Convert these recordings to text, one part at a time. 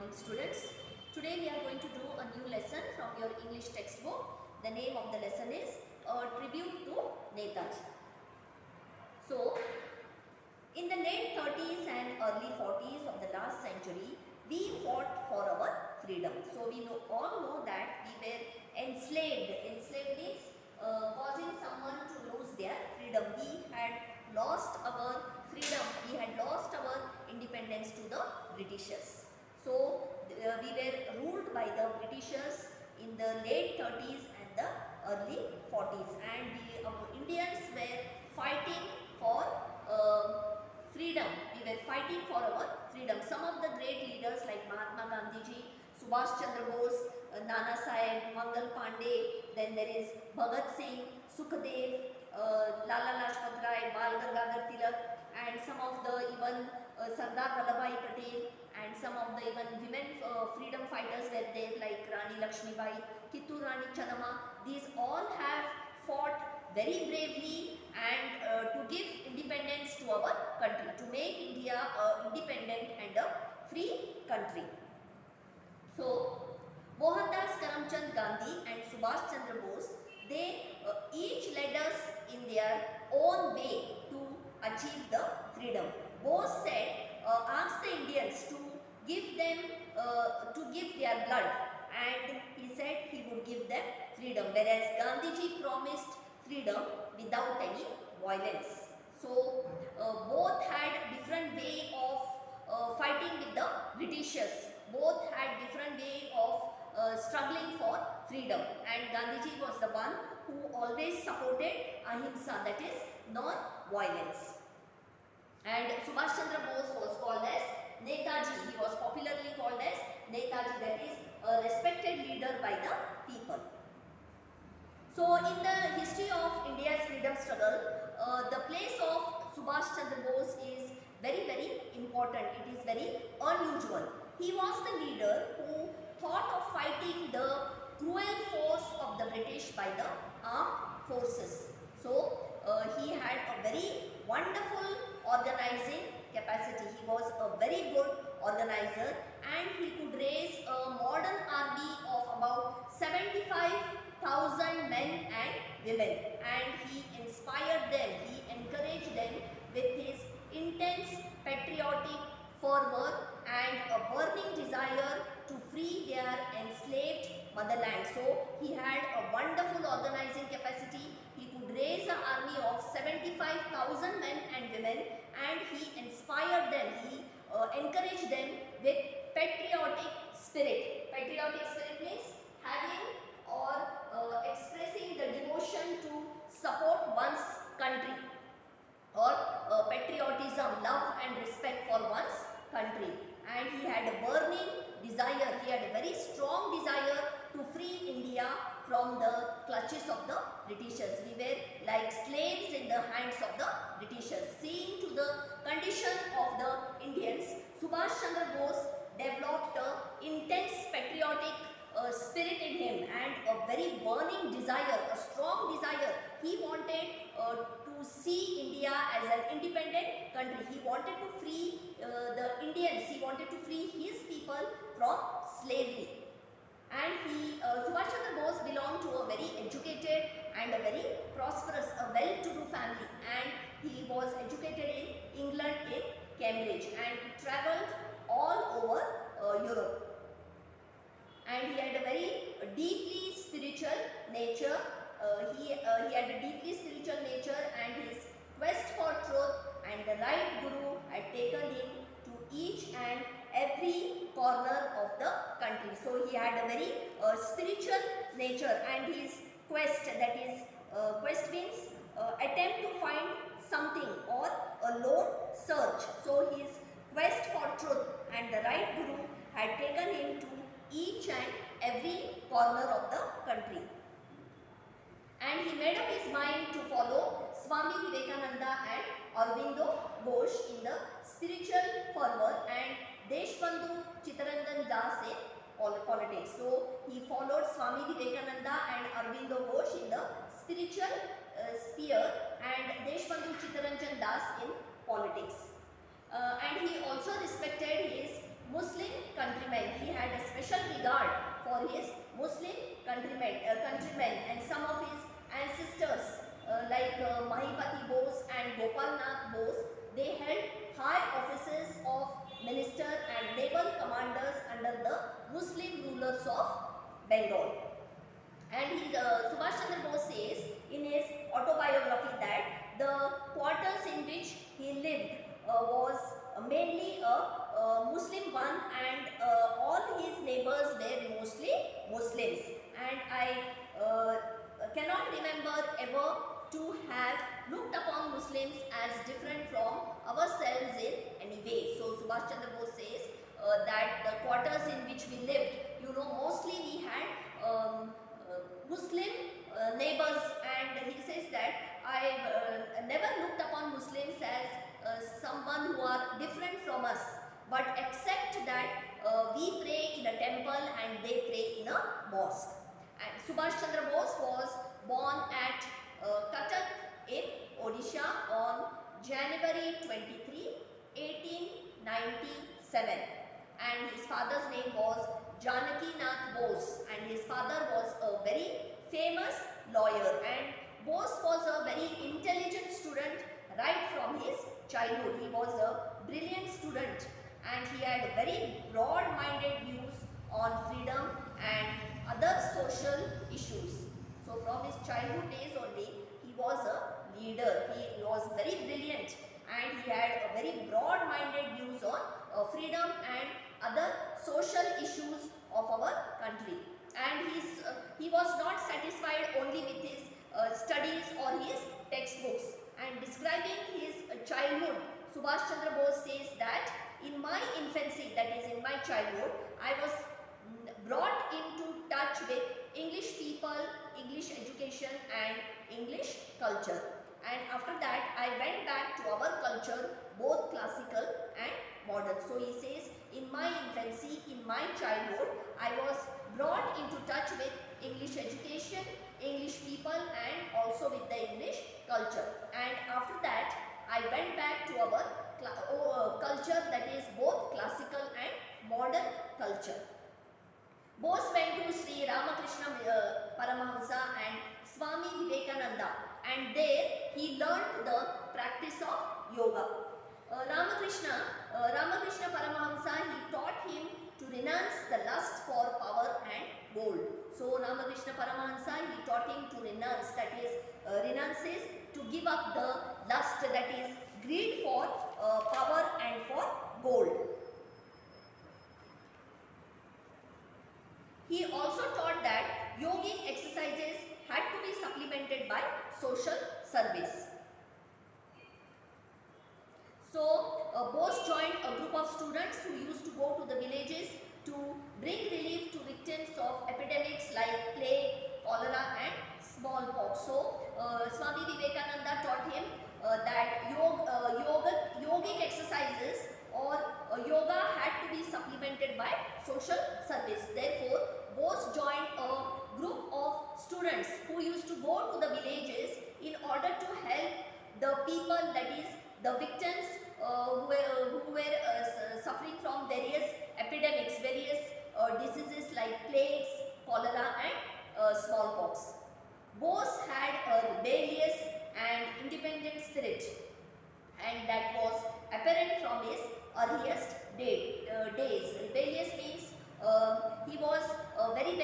morning students. Today we are going to do a new lesson from your English textbook. The name of the lesson is A Tribute to Netaji. So, in the late 30s and early 40s of the last century, we fought for our freedom. So, we all know that we were enslaved. Enslaved means causing someone to lose their freedom. We had lost our freedom. We had lost our independence to the Britishers. So, we were ruled by the Britishers in the late 30s and the early 40s, and our Indians were fighting for freedom. We were fighting for our freedom. Some of the great leaders like Mahatma Gandhi ji, Subhash Chandra Bose, Nana Sahib, Mangal Pandey, then there is Bhagat Singh, Sukhdev, Lala Lajpat Rai, Bal Gangadhar Tilak, and some of the even Sardar Vallabhbhai Patel, and some of the even women freedom fighters were there like Rani Lakshmibai, Kittur Rani Channamma. These all have fought very bravely and to give independence to our country, to make India a independent and a free country. So, Mohandas Karamchand Gandhi and Subhash Chandra Bose, they each led us in their own way to achieve the freedom. Bose said, asked the Indians to give them, to give their blood, and he said he would give them freedom, whereas Gandhiji promised freedom without any violence. So, both had different way of fighting with the Britishers. Both had different way of struggling for freedom, and Gandhiji was the one who always supported ahimsa, that is non-violence. And Subhash Chandra Bose was called as Netaji. He was popularly called as Netaji, that is a respected leader by the people. So, in the history of India's freedom struggle, the place of Subhash Chandra Bose is very important. It is very unusual. He was the leader who thought of fighting the cruel force of the British by the armed forces. So, he had a very wonderful organizing capacity. He was a very good organizer, and he could raise a modern army of about 75,000 men and women, and he inspired them, he encouraged them with his intense patriotic fervor and a burning desire to free their enslaved motherland. So, he had a wonderful organizing capacity. He could raise an army of 75,000 men and women, and he inspired them, he encouraged them with patriotic spirit. Patriotic spirit means having or expressing the devotion to support one's country, or patriotism, love and respect for one's country. And he had a burning desire, he had a very strong desire to free India from the clutches of the Britishers. We were like slaves in the hands of the Britishers. Seeing to the condition of the Indians, Subhash Chandra Bose developed an intense patriotic spirit in him and a very burning desire, a strong desire. He wanted to see India as an independent country. He wanted to free the Indians, he wanted to free his people from slavery. And Subhash Chandra Bose belonged to a very educated and a very prosperous, a well-to-do family, and he was educated in England, in Cambridge, and he travelled all over Europe. And he had a very deeply spiritual nature. He had a deeply spiritual nature, and his quest for truth and the right guru had taken him to each and every corner of the country. So, he had a very spiritual nature, and his quest, that is quest means attempt to find something or a lone search. So, his quest for truth and the right guru had taken him to each and every corner of the country. And he made up his mind to follow Swami Vivekananda and Aurobindo Ghosh in the spiritual fervor, and Deshbandhu Chittaranjan Das in politics. So, he followed Swami Vivekananda and Aurobindo Ghosh in the spiritual sphere, and Deshbandhu Chittaranjan Das in politics. And he also respected his Muslim countrymen. He had a special regard for his Muslim countrymen and some of his ancestors like Mahipati Bose and Gopal Nath Bose. They held high offices of minister and naval commanders under the Muslim rulers of Bengal. And Subhash Chandra Bose says in his autobiography that the quarters in which he lived was mainly a Muslim one, and all his neighbors were mostly Muslims. And I cannot remember ever to have looked upon Muslims as different from ourselves in any way. So Subhash Chandra Bose says that the quarters in which we lived, mostly we had Muslim neighbors, and he says that I never looked upon Muslims as someone who are different from us, but except that we pray in a temple and they pray in a mosque. And Subhash Chandra Bose was born at Cuttack in Odisha on January 23, 1897, and his father's name was Janaki Nath Bose, and his father was a very famous lawyer. And Bose was a very intelligent student right from his childhood. He was a brilliant student and he had very broad-minded views on freedom and other social issues. So from his childhood days only, he was a leader. He was very brilliant and he had a very broad-minded views on freedom and other social issues of our country. And he was not satisfied only with his studies or his textbooks. And describing his childhood, Subhash Chandra Bose says that in my infancy, that is in my childhood, I was brought into touch with English people, English education and English culture. And after that, I went back to our culture, both classical and modern. So he says, in my infancy, in my childhood, I was brought into touch with English education, English people and also with the English culture. And after that, I went back to our culture, that is both classical and modern culture. Bose went to Sri Ramakrishna Paramahamsa and Swami Vivekananda, and there he learned the practice of yoga. Ramakrishna Paramahamsa, he taught him to renounce the lust for power and gold. So Ramakrishna Paramahamsa, he taught him to renounce, that is renounces to give up the lust, that is greed for power and for gold. He also taught that yogic exercises had to be supplemented by social service. So Bose joined a group of students who used to go to the villages to bring relief to victims of epidemics like plague, cholera and smallpox. So Swami Vivekananda taught him that yogic exercises or yoga had to be supplemented by social service. Therefore, Bose joined a group of students who used to go to the villages in order to help the people, that is the victims who were suffering from various epidemics, various diseases like plagues, cholera and smallpox. Bose had a rebellious and independent spirit, and that was apparent from his earliest days. Rebellious means he was very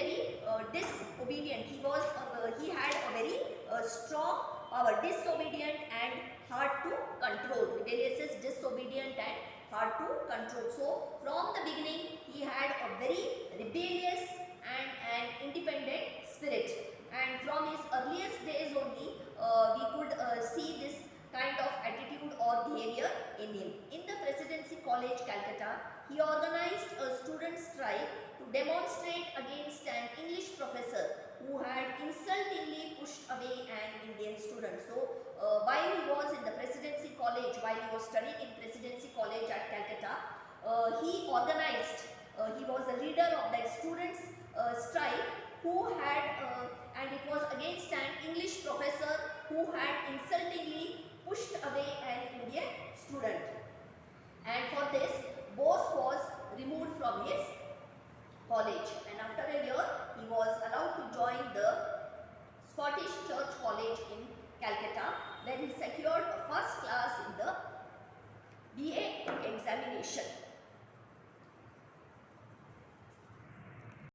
disobedient. He had a very strong power, disobedient and hard to control. Rebellious is disobedient and hard to control. So from the beginning he had a very rebellious and an independent spirit, and from his earliest days only we could see this kind of attitude or behavior in him. In the Presidency College, Calcutta, he organized a student strike to demonstrate against an English professor who had insultingly pushed away an Indian student. So while he was in the Presidency College, while he was studying in Presidency College at Calcutta, he organized, he was the leader of that students strike who had, and it was against an English professor who had insultingly pushed away an Indian student. And for this, Bose was removed his college, and after a year he was allowed to join the Scottish Church College in Calcutta, where he secured a first class in the BA examination.